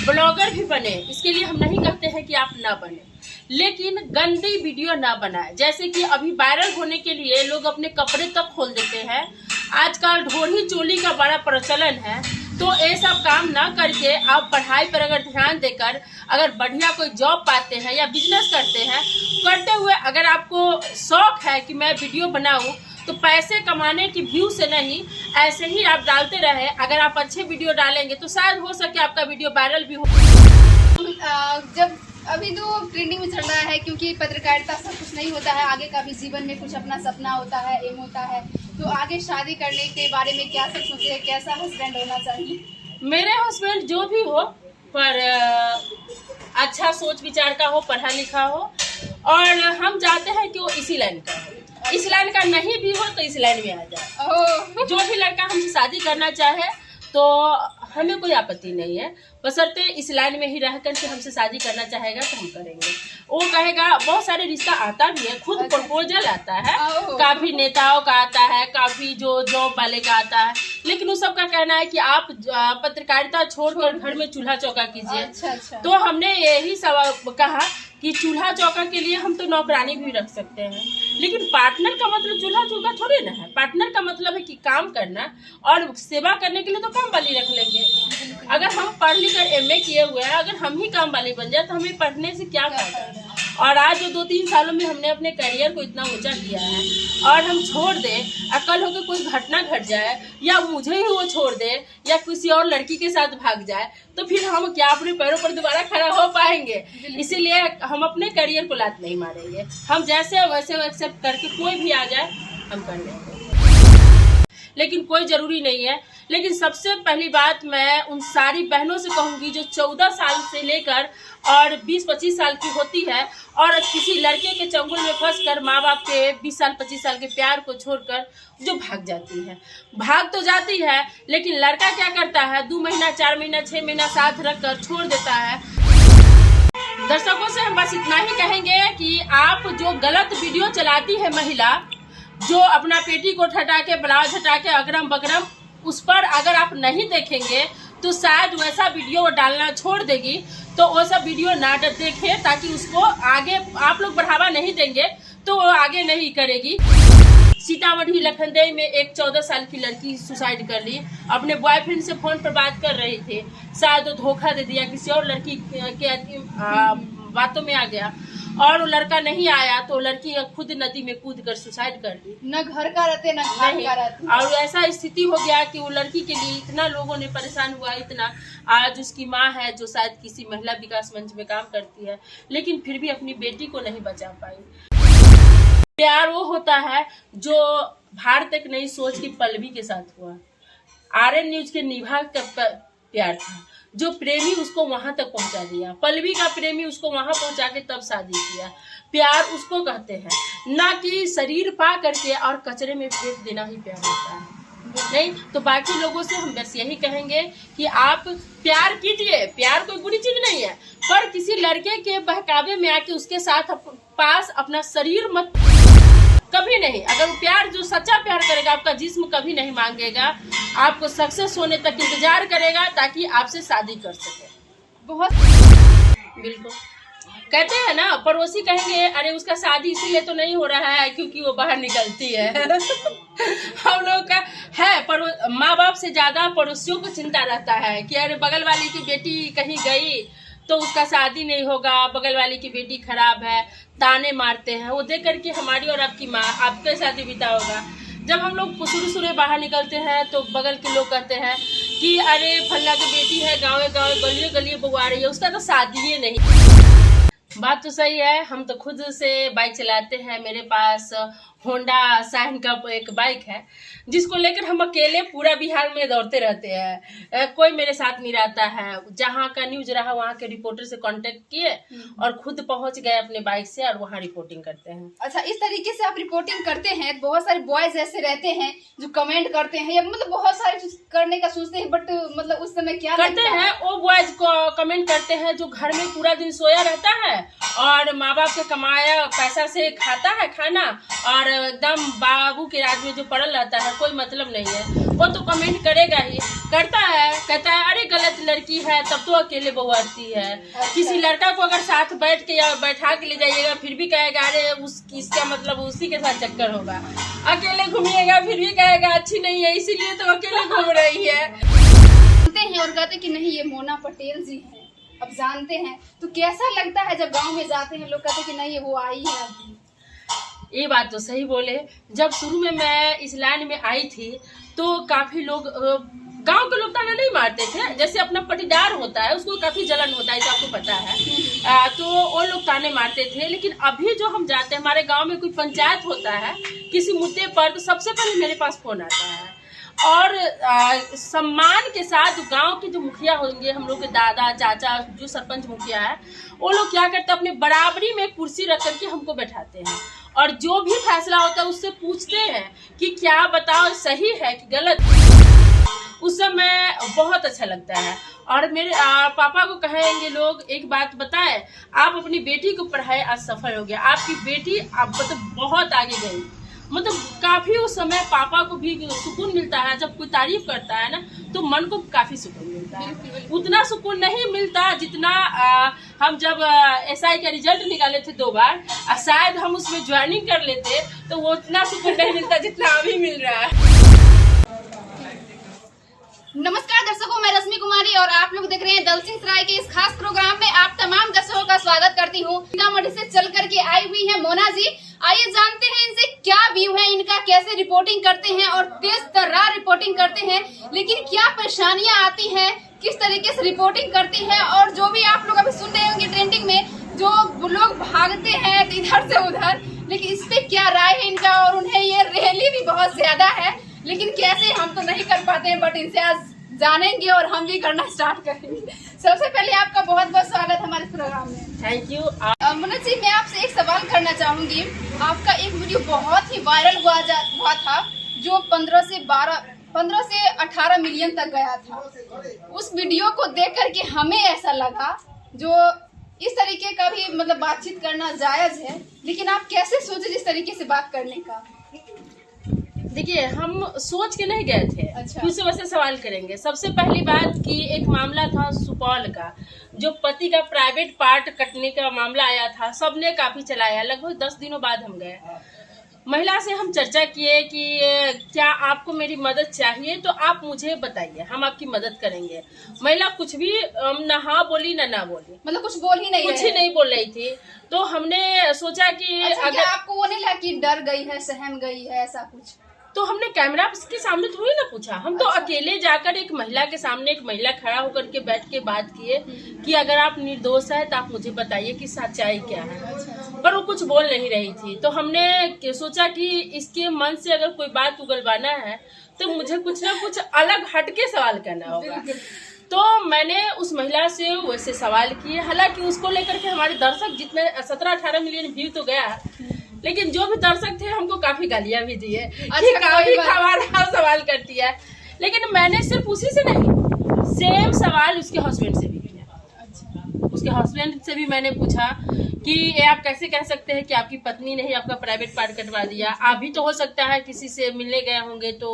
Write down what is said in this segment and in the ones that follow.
Blogger भी बने, इसके लिए हम नहीं कहते हैं कि आप ना बने, लेकिन गंदी वीडियो ना बनाए। जैसे कि अभी वायरल होने के लिए लोग अपने कपड़े तक खोल देते हैं। आजकल ढोरी चोली का बड़ा प्रचलन है, तो ये सब काम ना करके आप पढ़ाई पर अगर ध्यान देकर अगर बढ़िया कोई जॉब पाते हैं या बिजनेस करते हुए अगर आपको शौक है कि मैं वीडियो बनाऊं, तो पैसे कमाने की व्यू से नहीं, ऐसे ही आप डालते रहे। अगर आप अच्छे वीडियो डालेंगे तो शायद हो सके आपका वीडियो वायरल भी हो। जब अभी तो ट्रेंडिंग में चल रहा है, क्योंकि पत्रकारिता सब कुछ नहीं होता है, आगे का भी जीवन में कुछ अपना सपना होता है, एम होता है। तो आगे शादी करने के बारे में क्या सब सोचे, कैसा हस्बैंड होना चाहिए? मेरे हस्बैंड जो भी हो, पर अच्छा सोच विचार का हो, पढ़ा लिखा हो, और हम चाहते हैं कि वो इसी लाइन का हो। इस लाइन का नहीं भी हो तो इस लाइन में आ जाए। जो भी लड़का हमसे शादी करना चाहे तो हमें कोई आपत्ति नहीं है, बशर्ते इस लाइन में ही रह कर के हमसे शादी करना चाहेगा तो हम करेंगे। वो कहेगा, बहुत सारे रिश्ता आता भी है, खुद प्रपोजल आता है, काफी नेताओं का आता है, काफी जो जॉब वाले का आता है, लेकिन उस सब का कहना है कि आप पत्रकारिता छोड़कर घर में चूल्हा चौका कीजिए। अच्छा। तो हमने यही सब कहा कि चूल्हा चौका के लिए हम तो नौकरानी भी रख सकते हैं, लेकिन पार्टनर का मतलब चूल्हा चौका थोड़े ना है। पार्टनर का मतलब है कि काम करना, और सेवा करने के लिए तो काम वाली रख लेंगे। अगर हम पढ़ लिख कर MA किए हुए हैं, अगर हम ही काम वाली बन जाए तो हमें पढ़ने से क्या फायदा है। और आज जो 2-3 सालों में हमने अपने करियर को इतना ऊंचा किया है, और हम छोड़ दें, कल होकर कोई घटना घट जाए, या मुझे ही वो छोड़ दे, या किसी और लड़की के साथ भाग जाए, तो फिर हम क्या अपने पैरों पर दोबारा खड़ा हो पाएंगे? इसीलिए हम अपने करियर को लात नहीं मारेंगे। हम जैसे वैसे एक्सेप्ट करके कोई भी आ जाए हम कर लेंगे, लेकिन कोई जरूरी नहीं है। लेकिन सबसे पहली बात मैं उन सारी बहनों से कहूंगी जो 14 साल से लेकर और 20-25 साल की होती है, और किसी लड़के के चंगुल में फंसकर माँ बाप के 20 साल 25 साल के प्यार को छोड़कर जो भाग जाती है। भाग तो जाती है, लेकिन लड़का क्या करता है, 2 महीना 4 महीना 6 महीना साथ रखकर छोड़ देता है। दर्शकों से हम बस इतना ही कहेंगे कि आप जो गलत वीडियो चलाती है महिला, जो अपना पेटी को हटा के, ब्लाउज हटा के, अगरम बगरम, उस पर अगर आप नहीं देखेंगे तो शायद वैसा वीडियो डालना छोड़ देगी। तो वो सब वीडियो ना देखे, ताकि उसको आगे आप लोग बढ़ावा नहीं देंगे तो वो आगे नहीं करेगी। सीतामढ़ी लखनदेई में एक 14 साल की लड़की सुसाइड कर ली। अपने बॉयफ्रेंड से फोन पर बात कर रही थी, शायद वो धोखा दे दिया, किसी और लड़की के बातों में आ गया, और वो लड़का नहीं आया तो लड़की खुद नदी में कूद कर सुसाइड कर ली। न घर का रहते न घर का रहते, और ऐसा स्थिति हो गया कि वो लड़की के लिए इतना लोगों ने परेशान हुआ, इतना। आज उसकी माँ है जो शायद किसी महिला विकास मंच में काम करती है, लेकिन फिर भी अपनी बेटी को नहीं बचा पाई। प्यार वो होता है जो भार तक नहीं सोच की पल्लवी के साथ हुआ। RN न्यूज के निभा का प्यार था, जो प्रेमी उसको वहां तक पहुंचा दिया। पल्लवी का प्रेमी उसको वहां पहुंचा के तब शादी किया। प्यार उसको कहते हैं, ना कि शरीर पा करके और कचरे में फेंक देना ही प्यार होता है। नहीं तो बाकी लोगों से हम बस यही कहेंगे कि आप प्यार कीजिए, प्यार कोई बुरी चीज नहीं है, पर किसी लड़के के बहकावे में आके उसके साथ पास अपना शरीर मत, कभी नहीं। अगर प्यार, जो सच्चा प्यार करेगा, आपका जिस्म कभी नहीं मांगेगा, आपको सक्सेस होने तक इंतजार करेगा ताकि आपसे शादी कर सके। बहुत बिल्कुल कहते हैं ना, पड़ोसी कहेंगे अरे उसका शादी इसीलिए तो नहीं हो रहा है क्योंकि वो बाहर निकलती है। हम लोग का है, माँ बाप से ज्यादा पड़ोसियों को चिंता रहता है कि अरे बगल वाली की बेटी कहीं गई तो उसका शादी नहीं होगा, बगल वाली की बेटी खराब है, ताने मारते हैं। वो देख करके हमारी और आपकी माँ, आपका शादी बीता होगा। जब हम लोग सुरे बाहर निकलते हैं तो बगल के लोग कहते हैं कि अरे फल्ला की बेटी है, गाँव गलियों गलियों बउआ रही है, उसका तो शादी ही नहीं। बात तो सही है, हम तो खुद से बाइक चलाते हैं। मेरे पास होंडा शाइन का एक बाइक है, जिसको लेकर हम अकेले पूरा बिहार में दौड़ते रहते हैं। कोई मेरे साथ नहीं रहता है। जहाँ का न्यूज रहा वहाँ के रिपोर्टर से कांटेक्ट किए और खुद पहुँच गए अपने बाइक से, और वहाँ रिपोर्टिंग करते हैं। अच्छा, इस तरीके से आप रिपोर्टिंग करते हैं। बहुत सारे बॉयज ऐसे रहते हैं जो कमेंट करते हैं, या मतलब बहुत सारे चीज करने का सोचते हैं, बट मतलब उस समय क्या करते हैं, वो बॉयज को कमेंट करते हैं जो घर में पूरा दिन सोया रहता है और माँ बाप के कमाया पैसा से खाता है खाना, और एकदम बाबू के राज में जो पड़ल रहता है, कोई मतलब नहीं है, वो तो कमेंट करेगा ही, करता है, कहता है अरे गलत लड़की है तब तो अकेले बहुआती है। किसी लड़का को अगर साथ बैठ के या बैठा के ले जाइएगा फिर भी कहेगा अरे इसका मतलब उसी के साथ चक्कर होगा। अकेले घूमिएगा फिर भी कहेगा अच्छी नहीं है, इसीलिए तो अकेले घूम रही है। जानते हैं और कहते कि नहीं ये मोना पटेल जी है, अब जानते हैं तो कैसा लगता है जब गांव में जाते हैं लोग कहते कि नहीं वो आई है अभी? ये बात तो सही बोले। जब शुरू में मैं इस लाइन में आई थी तो काफी लोग गांव के लोग ताना नहीं मारते थे, जैसे अपना पटीदार होता है उसको काफी जलन होता है, आपको पता है, तो वो लोग ताने मारते थे। लेकिन अभी जो हम जाते हैं, हमारे गांव में कोई पंचायत होता है किसी मुद्दे पर, तो सबसे पहले मेरे पास फोन आता है और सम्मान के साथ गांव के जो मुखिया होंगे, हम लोग के दादा चाचा जो सरपंच मुखिया है, वो लोग क्या करते हैं अपने बराबरी में कुर्सी रख करके हमको बैठाते हैं और जो भी फैसला होता है उससे पूछते हैं कि क्या बताओ सही है कि गलत। उस समय बहुत अच्छा लगता है। और मेरे पापा को कहेंगे लोग एक बात बताए, आप अपनी बेटी को पढ़ाए आज सफल हो गया, आपकी बेटी आप मतलब बहुत आगे गई, मतलब काफी उस समय पापा को भी सुकून मिलता है। जब कोई तारीफ करता है ना तो मन को काफी सुकून मिलता है। उतना सुकून नहीं मिलता जितना हम जब SI का रिजल्ट निकाले थे 2 बार, शायद हम उसमें ज्वाइनिंग कर लेते तो वो उतना सुकून नहीं मिलता जितना अभी मिल रहा है। नमस्कार दर्शकों, मैं रश्मि कुमारी और आप लोग देख रहे हैं दलसिंह सराय के इस खास प्रोग्राम में आप तमाम दर्शकों का स्वागत करती हूँ। सीतामढ़ी से चल करके आई हुई है मोना जी। आइए जानते हैं इनसे क्या व्यू है इनका, कैसे रिपोर्टिंग करते हैं और तेज तर्रार रिपोर्टिंग करते हैं, लेकिन क्या परेशानियां आती हैं, किस तरीके से रिपोर्टिंग करती है। और जो भी आप लोग अभी सुन रहे होंगे ट्रेंडिंग में जो लोग भागते हैं इधर से उधर, लेकिन इस पे क्या राय है इनका। और उन्हें ये रैली भी बहुत ज्यादा है, लेकिन कैसे हम तो नहीं कर पाते हैं, बट इनसे आज जानेंगे और हम भी करना स्टार्ट करेंगे। सबसे पहले आपका बहुत बहुत स्वागत हमारे प्रोग्राम में। Thank you. मोना जी, मैं आपसे एक सवाल करना चाहूंगी। आपका एक वीडियो बहुत ही वायरल हुआ था जो 15 से 18 मिलियन तक गया था। उस वीडियो को देख करके हमें ऐसा लगा जो इस तरीके का भी मतलब बातचीत करना जायज है, लेकिन आप कैसे सोचे जिस तरीके से बात करने का? देखिए, हम सोच के नहीं गए थे। अच्छा। उस वजह से सवाल करेंगे। सबसे पहली बात कि एक मामला था सुपौल का, जो पति का प्राइवेट पार्ट कटने का मामला आया था, सबने काफी चलाया। लगभग 10 दिनों बाद हम गए, महिला से हम चर्चा किए कि क्या आपको मेरी मदद चाहिए तो आप मुझे बताइए, हम आपकी मदद करेंगे। महिला कुछ भी न हाँ बोली ना बोली, मतलब कुछ बोल ही नहीं बोल रही थी। तो हमने सोचा कि अच्छा, अगर आपको वो नहीं लगा कि डर गई है, सहम गई है, ऐसा कुछ? तो हमने कैमरा के सामने थोड़ी ना पूछा, हम तो अच्छा। अकेले जाकर एक महिला के सामने, एक महिला खड़ा होकर के बैठ के बात किए कि अगर आप निर्दोष है तो आप मुझे बताइए कि सच्चाई क्या है। अच्छा। पर वो कुछ बोल नहीं रही थी। तो हमने सोचा कि इसके मन से अगर कोई बात उगलवाना है तो मुझे कुछ ना कुछ अलग हटके सवाल करना होगा। तो मैंने उस महिला से वैसे सवाल किए। हालांकि उसको लेकर के हमारे दर्शक जितने 17-18 मिलियन व्यू तो गया, लेकिन जो भी दर्शक थे हमको काफी गालियां भी दी है कि काफी खबरदार सवाल करती है। लेकिन मैंने सिर्फ उसी से नहीं, सेम सवाल उसके हस्बैंड से भी किया। अच्छा। उसके हस्बैंड से भी मैंने पूछा कि ये आप कैसे कह सकते हैं कि आपकी पत्नी ने ही आपका प्राइवेट पार्ट कटवा दिया। अभी तो हो सकता है किसी से मिलने गए होंगे तो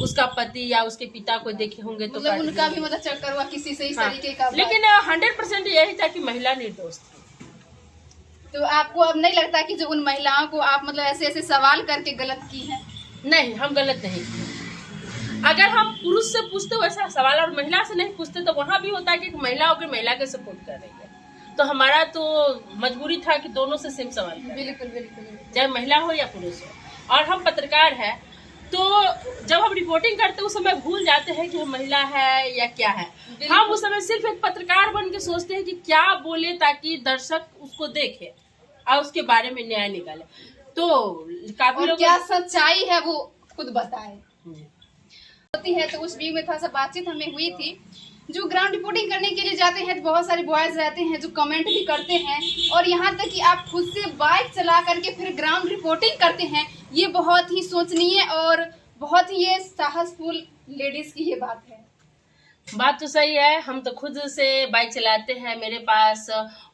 उसका पति या उसके पिता को देखे होंगे तो मतलब उनका भी मतलब चक्कर हुआ किसी से इस तरीके का। लेकिन 100% यही था कि महिला निर्दोष थी। तो आपको अब नहीं लगता कि जो उन महिलाओं को आप मतलब ऐसे सवाल करके गलत की है? नहीं, हम गलत नहीं किए। अगर हम पुरुष से पूछते वैसा सवाल और महिला से नहीं पूछते तो वहाँ भी होता है कि महिला होकर महिला के सपोर्ट कर रही है, तो हमारा तो मजबूरी था कि दोनों से सेम सवाल करें। बिल्कुल, चाहे महिला हो या पुरुष हो। और हम पत्रकार हैं तो जब हम रिपोर्टिंग करते उस समय भूल जाते हैं कि हम महिला है या क्या है। हम उस समय सिर्फ एक पत्रकार बन के सोचते हैं कि क्या बोले ताकि दर्शक उसको देखे और उसके बारे में न्याय निकाले। तो काफी लोग क्या सच्चाई है वो खुद बताए होती है। तो उस वीक में थोड़ा सा बातचीत हमें हुई थी। जो ग्राउंड रिपोर्टिंग करने के लिए जाते हैं तो बहुत सारे बॉयज रहते हैं जो कमेंट भी करते हैं, और यहाँ तक कि आप खुद से बाइक चला करके फिर ग्राउंड रिपोर्टिंग करते हैं। ये बहुत ही सोचनीय और बहुत ही ये साहसफुल लेडीज की ये बात है। बात तो सही है। हम तो खुद से बाइक चलाते हैं। मेरे पास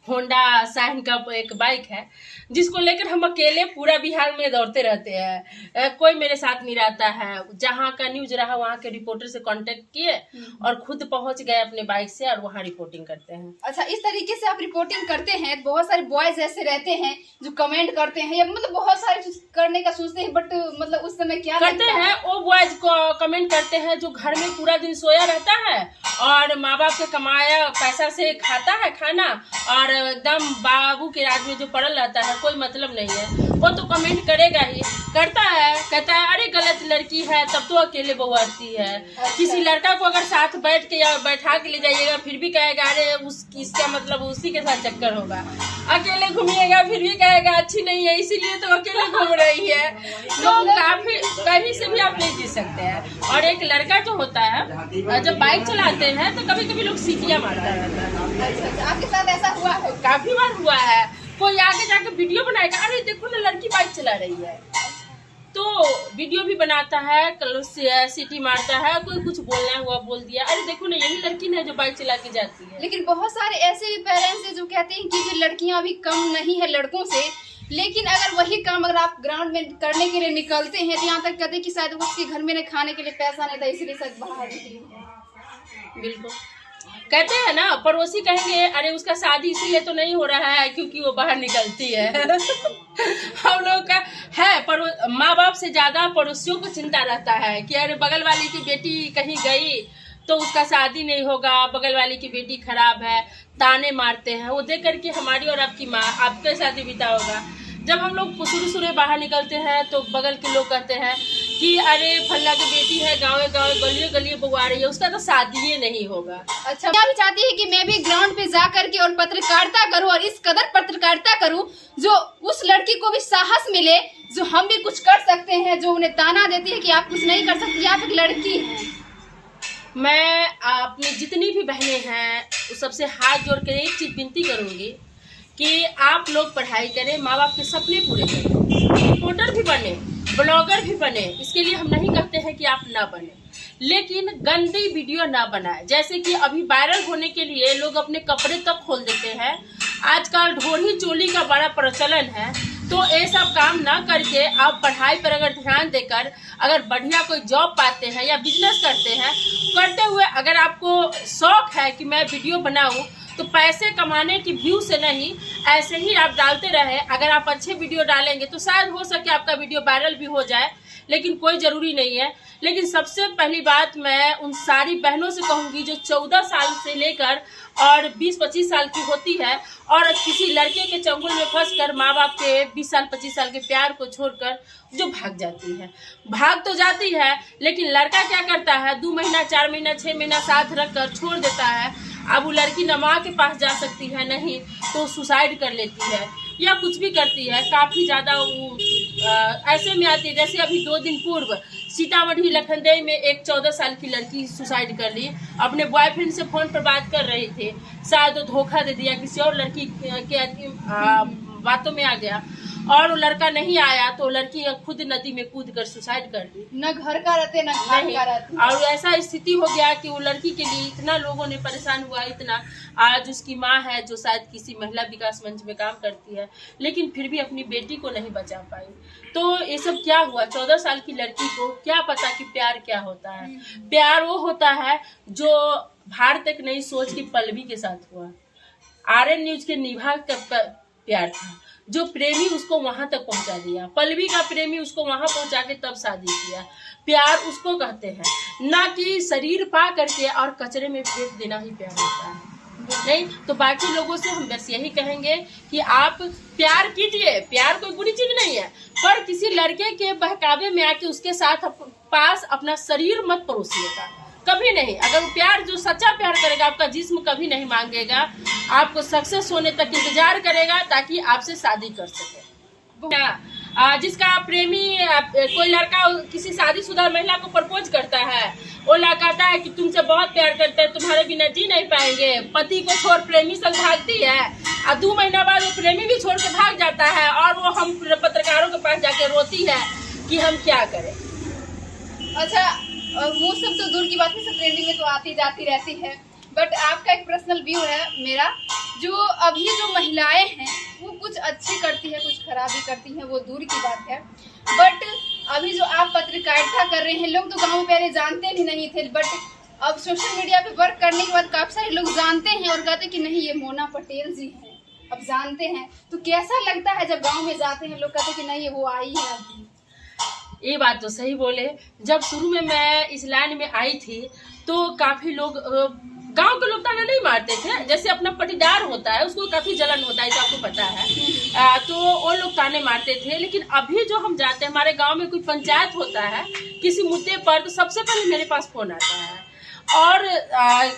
होंडा शाइन का एक बाइक है जिसको लेकर हम अकेले पूरा बिहार में दौड़ते रहते हैं। कोई मेरे साथ नहीं रहता है। जहाँ का न्यूज रहा वहाँ के रिपोर्टर से कांटेक्ट किए और खुद पहुँच गए अपने बाइक से और वहाँ रिपोर्टिंग करते हैं। अच्छा, इस तरीके से आप रिपोर्टिंग करते हैं। बहुत सारे बॉयज ऐसे रहते हैं जो कमेंट करते हैं या मतलब बहुत सारे चीज करने का सोचते हैं, बट मतलब उस समय क्या करते हैं वो बॉयज को कमेंट करते हैं जो घर में पूरा दिन सोया रहता है और माँ बाप के कमाया पैसा से खाता है खाना और एकदम बाबू के राज में जो पड़ल रहता है, कोई मतलब नहीं है। वो तो कमेंट करेगा ही, करता है, कहता है अरे गलत लड़की है तब तो अकेले बहुआती है। अच्छा। किसी लड़का को अगर साथ बैठ के या बैठा के ले जाइएगा फिर भी कहेगा अरे इसका मतलब उसी के साथ चक्कर होगा। अकेले घूमिएगा फिर भी कहेगा अच्छी नहीं है इसीलिए तो अकेले घूम रही है। तो काफी कहीं से भी आप नहीं जी सकते हैं। और एक लड़का जो होता है जब बाइक चलाते हैं तो कभी कभी लोग सीटियां मारता रहता है। अच्छा, आपके साथ ऐसा हुआ है? काफी बार हुआ है। कोई आगे जाके वीडियो बनाएगा, अरे देखो ना लड़की बाइक चला रही है, तो वीडियो भी बनाता है, सीटी मारता है। कोई कुछ बोलना हुआ बोल दिया, अरे देखो ना यही लड़की है जो बाइक चला के जाती है। लेकिन बहुत सारे ऐसे भी पेरेंट्स हैं जो कहते हैं कि जो लड़कियां अभी कम नहीं है लड़कों से, लेकिन अगर वही काम अगर आप ग्राउंड में करने के लिए निकलते हैं तो यहाँ तक कहते हैं कि शायद उसके घर में खाने के लिए पैसा नहीं था इसलिए शायद बाहर निकली। बिल्कुल कहते हैं ना, पड़ोसी कहेंगे अरे उसका शादी इसीलिए तो नहीं हो रहा है क्योंकि वो बाहर निकलती है। हम लोग का है माँ बाप से ज्यादा पड़ोसियों को चिंता रहता है कि अरे बगल वाली की बेटी कहीं गई तो उसका शादी नहीं होगा, बगल वाली की बेटी खराब है, ताने मारते हैं। वो देख करके हमारी और आपकी माँ आपके शादी बीता होगा। जब हम लोग शुरू बाहर निकलते हैं तो बगल के लोग कहते हैं कि अरे फल्ला की बेटी है गाँव गलियों गलियों बगवा रही है, उसका तो शादी नहीं होगा। अच्छा, मैं भी चाहती है कि मैं भी ग्राउंड पे जा करके और पत्रकारिता करूं और इस कदर पत्रकारिता करूं जो उस लड़की को भी साहस मिले जो हम भी कुछ कर सकते हैं, जो उन्हें ताना देती है कि आप कुछ नहीं कर सकती, आप एक लड़की हैं। मैं अपनी जितनी भी बहनें हैं उस सबसे हाथ जोड़ कर एक चीज विनती करूंगी कि आप लोग पढ़ाई करें, माँ बाप के सपने पूरे करें, रिपोर्टर भी बने, ब्लॉगर भी बने। इसके लिए हम नहीं कहते हैं कि आप ना बने, लेकिन गंदी वीडियो ना बनाए। जैसे कि अभी वायरल होने के लिए लोग अपने कपड़े तक खोल देते हैं। आजकल ढोरी चोली का बड़ा प्रचलन है, तो ये सब काम ना करके आप पढ़ाई पर अगर ध्यान देकर अगर बढ़िया कोई जॉब पाते हैं या बिजनेस करते हैं, करते हुए अगर आपको शौक है कि मैं वीडियो बनाऊं तो पैसे कमाने की व्यू से नहीं, ऐसे ही आप डालते रहे। अगर आप अच्छे वीडियो डालेंगे तो शायद हो सके आपका वीडियो वायरल भी हो जाए, लेकिन कोई ज़रूरी नहीं है। लेकिन सबसे पहली बात मैं उन सारी बहनों से कहूँगी जो 14 साल से लेकर और 20-25 साल की होती है और किसी लड़के के चंगुल में फंसकर माँ बाप के 20 साल 25 साल के प्यार को छोड़कर जो भाग जाती है। भाग तो जाती है, लेकिन लड़का क्या करता है, 2 महीना 4 महीना 6 महीना साथ रखकर छोड़ देता है। अब वो लड़की न माँ के पास जा सकती है नहीं तो सुसाइड कर लेती है या कुछ भी करती है। काफ़ी ज़्यादा वो ऐसे में आती है। जैसे अभी 2 दिन पूर्व सीतामढ़ी लखनदेई में एक 14 साल की लड़की सुसाइड कर ली। अपने बॉयफ्रेंड से फ़ोन पर बात कर रही थी, शायद वो धोखा दे दिया, किसी और लड़की के बातों में आ गया और वो लड़का नहीं आया तो लड़की खुद नदी में कूद कर सुसाइड कर दी। न घर का रहते न घर का रहते। और ऐसा स्थिति हो गया कि वो लड़की के लिए इतना लोगों ने परेशान हुआ, इतना। आज उसकी माँ है जो शायद किसी महिला विकास मंच में काम करती है, लेकिन फिर भी अपनी बेटी को नहीं बचा पाई। तो ये सब क्या हुआ, 14 साल की लड़की को क्या पता कि प्यार क्या होता है। प्यार वो होता है जो भार तक नहीं सोच की पल्लवी के साथ हुआ। RN न्यूज के निभा का प्यार था जो प्रेमी उसको वहां तक पहुंचा दिया। पल्लवी का प्रेमी उसको वहां पहुंचा के तब शादी किया। प्यार उसको कहते हैं, ना कि शरीर पा करके और कचरे में फेंक देना ही प्यार होता है। नहीं तो बाकी लोगों से हम बस यही कहेंगे कि आप प्यार कीजिए, प्यार कोई बुरी चीज नहीं है, पर किसी लड़के के बहकावे में आके उसके साथ पास अपना शरीर मत परोसिएगा, कभी नहीं। अगर वो प्यार जो सच्चा प्यार करेगा आपका जिस्म कभी नहीं मांगेगा, आपको सक्सेस होने तक इंतजार करेगा ताकि आपसे शादी कर सके। जिसका प्रेमी कोई लड़का किसी शादीशुदा महिला को प्रपोज करता है, वो लड़का कहता है कि तुमसे बहुत प्यार करते हैं, तुम्हारे बिना जी नहीं पाएंगे, पति को छोड़ प्रेमी संग भागती है और 2 महीना बाद वो प्रेमी भी छोड़ के भाग जाता है और वो हम पत्रकारों के पास जाके रोती है कि हम क्या करें। अच्छा, और वो सब तो दूर की बात है, सब ट्रेंडिंग में तो आती जाती रहती है। बट आपका एक पर्सनल व्यू है मेरा, जो अभी जो महिलाएं हैं वो कुछ अच्छी करती है, कुछ खराबी करती है, वो दूर की बात है। बट अभी जो आप पत्रकारिता कर रहे हैं, लोग तो गाँव में पहले जानते भी नहीं थे, बट अब सोशल मीडिया पे वर्क करने के बाद काफी सारे लोग जानते हैं और कहते हैं कि नहीं ये मोना पटेल जी हैं, अब जानते हैं। तो कैसा लगता है जब गांव में जाते हैं, लोग कहते हैं कि नहीं ये वो आई है अभी? ये बात तो सही बोले। जब शुरू में मैं इस लाइन में आई थी तो काफी लोग, गांव के लोग ताना नहीं मारते थे, जैसे अपना पटीदार होता है उसको काफी जलन होता है, आपको पता है। तो वो लोग ताने मारते थे। लेकिन अभी जो हम जाते हैं, हमारे गांव में कोई पंचायत होता है किसी मुद्दे पर, तो सबसे पहले मेरे पास फोन आता है और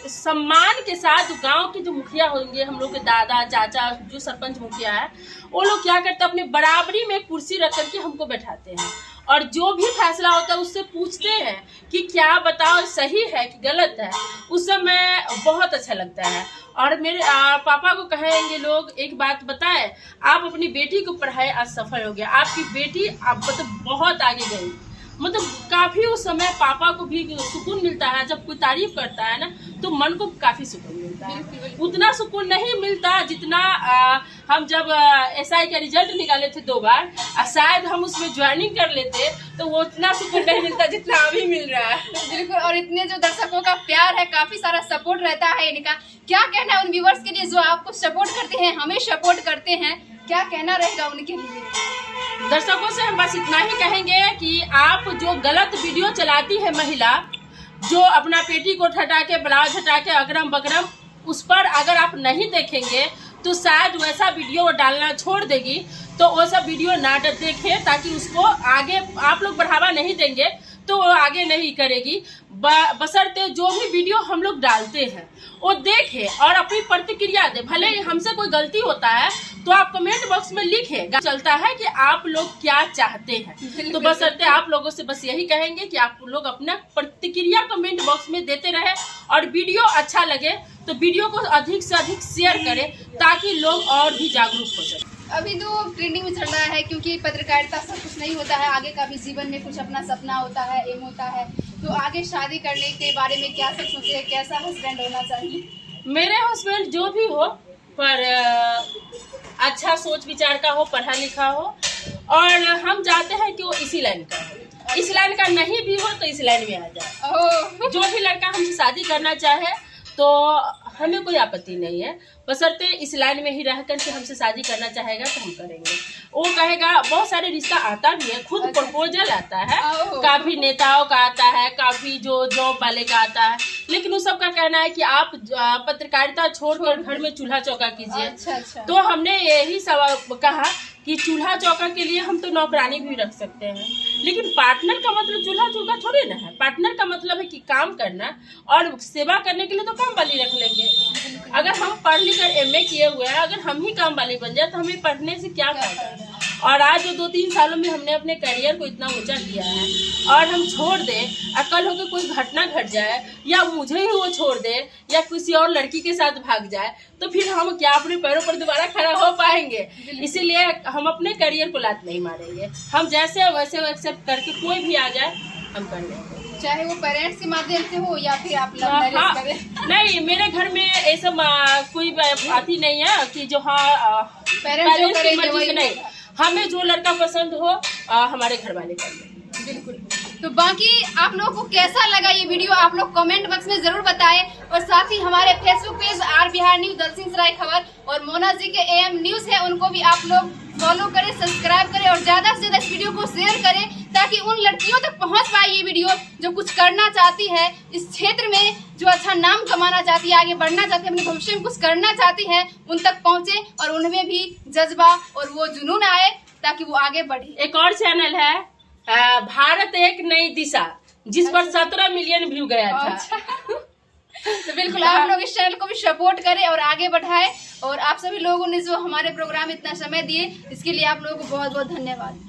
सम्मान के साथ गांव के जो मुखिया होंगे, हम लोग के दादा चाचा जो सरपंच मुखिया है, वो लोग क्या करते हैं, अपने बराबरी में कुर्सी रख करके हमको बैठाते हैं और जो भी फैसला होता है उससे पूछते हैं कि क्या बताओ सही है कि गलत है। उस समय बहुत अच्छा लगता है। और मेरे पापा को कहेंगे लोग, एक बात बताएं, आप अपनी बेटी को पढ़ाए, आज सफल हो गया, आपकी बेटी आप मतलब बहुत आगे गई। मतलब काफी उस समय पापा को भी सुकून मिलता है, जब कोई तारीफ करता है ना तो मन को काफी सुकून मिलता है। उतना सुकून नहीं मिलता जितना हम जब SI का रिजल्ट निकाले थे 2 बार, शायद हम उसमें ज्वाइनिंग कर लेते तो वो उतना सुकून नहीं मिलता जितना अभी मिल रहा है। बिल्कुल। और इतने जो दर्शकों का प्यार है, काफी सारा सपोर्ट रहता है इनका, क्या कहना है उन व्यूवर्स के लिए जो आपको सपोर्ट करते हैं, हमें सपोर्ट करते हैं, क्या कहना रहेगा उनके लिए? दर्शकों से हम बस इतना ही कहेंगे कि आप जो गलत वीडियो चलाती है महिला, जो अपना पेटीकोट हटा के, ब्लाउज हटा के, अगरम बगरम, उस पर अगर आप नहीं देखेंगे तो शायद वैसा वीडियो डालना छोड़ देगी। तो वो सब वीडियो ना देखें, ताकि उसको आगे आप लोग बढ़ावा नहीं देंगे तो वो आगे नहीं करेगी। बशर्ते जो भी वीडियो हम लोग डालते हैं वो देखे और अपनी प्रतिक्रिया दे। भले ही हमसे कोई गलती होता है तो आप कमेंट बॉक्स में लिखे, चलता है कि आप लोग क्या चाहते हैं। तो बशर्ते आप लोगों से बस यही कहेंगे कि आप लोग अपना प्रतिक्रिया कमेंट बॉक्स में देते रहे और वीडियो अच्छा लगे तो वीडियो को अधिक से अधिक शेयर करें, ताकि लोग और भी जागरूक हो सके। अभी तो ट्रेंडिंग में चल रहा है, क्योंकि पत्रकारिता सब कुछ नहीं होता है, आगे का भी जीवन में कुछ अपना सपना होता है, एम होता है। तो आगे शादी करने के बारे में क्या सब सोचे हैं, कैसा हस्बैंड होना चाहिए? मेरे हस्बैंड जो भी हो, पर अच्छा सोच विचार का हो, पढ़ा लिखा हो, और हम चाहते हैं कि वो इसी लाइन का हो। इस लाइन का नहीं भी हो तो इस लाइन में आ जाए। जो भी लड़का हमसे शादी करना चाहे तो हमें कोई आपत्ति नहीं है, बशर्ते इस लाइन में ही रह करके हमसे शादी करना चाहेगा तो हम करेंगे। वो कहेगा, बहुत सारे रिश्ता आता भी है, खुद प्रपोजल आता है, काफी नेताओं का आता है, काफी जो जॉब वाले का आता है, लेकिन उस सब का कहना है कि आप पत्रकारिता छोड़कर घर में चूल्हा चौका कीजिए। अच्छा। तो हमने यही सब कहा कि चूल्हा चौका के लिए हम तो नौकरानी भी रख सकते हैं, लेकिन पार्टनर का मतलब चूल्हा चौका थोड़े ना है। पार्टनर का मतलब है कि काम करना और सेवा करने के लिए तो काम वाली रख लेंगे। अगर हम पढ़ लिख कर MA किए हुए हैं, अगर हम ही काम वाली बन जाए तो हमें पढ़ने से क्या फायदा है। और आज जो 2-3 सालों में हमने अपने करियर को इतना ऊंचा किया है और हम छोड़ दें, कल होकर कोई घटना घट जाए या मुझे ही वो छोड़ दे या किसी और लड़की के साथ भाग जाए, तो फिर हम क्या अपने पैरों पर दोबारा खड़ा हो पाएंगे? इसीलिए हम अपने करियर को लात नहीं मारेंगे। हम जैसे वैसे एक्सेप्ट करके कोई भी आ जाए हम कर लेंगे, चाहे वो पेरेंट्स के माध्यम से हो या फिर आप लव मैरिज करें। नहीं, मेरे घर में ऐसा कोई बात ही नहीं है कि जो पेरेंट्स की मर्जी से नहीं, हमें जो लड़का पसंद हो हमारे घर वाले कर लेंगे। बिल्कुल। तो बाकी आप लोगों को कैसा लगा ये वीडियो, आप लोग कमेंट बॉक्स में जरूर बताएं। और साथ ही हमारे Facebook page R Bihar news, Dalsingh Sarai खबर और मोना जी के AM न्यूज है, उनको भी आप लोग फॉलो करें, सब्सक्राइब करें और ज्यादा से ज्यादा इस वीडियो को शेयर करें, ताकि उन लड़कियों तक पहुंच पाए ये वीडियो जो कुछ करना चाहती है इस क्षेत्र में, जो अच्छा नाम कमाना चाहती है, आगे बढ़ना चाहती है, अपने भविष्य में कुछ करना चाहती है, उन तक पहुंचे और उनमें भी जज्बा और वो जुनून आए ताकि वो आगे बढ़े। एक और चैनल है भारत एक नई दिशा, जिस पर 17 मिलियन व्यू गया था। तो बिल्कुल आप लोग इस चैनल को भी सपोर्ट करें और आगे बढ़ाएं। और आप सभी लोगों ने जो हमारे प्रोग्राम इतना समय दिए, इसके लिए आप लोगों को बहुत बहुत धन्यवाद।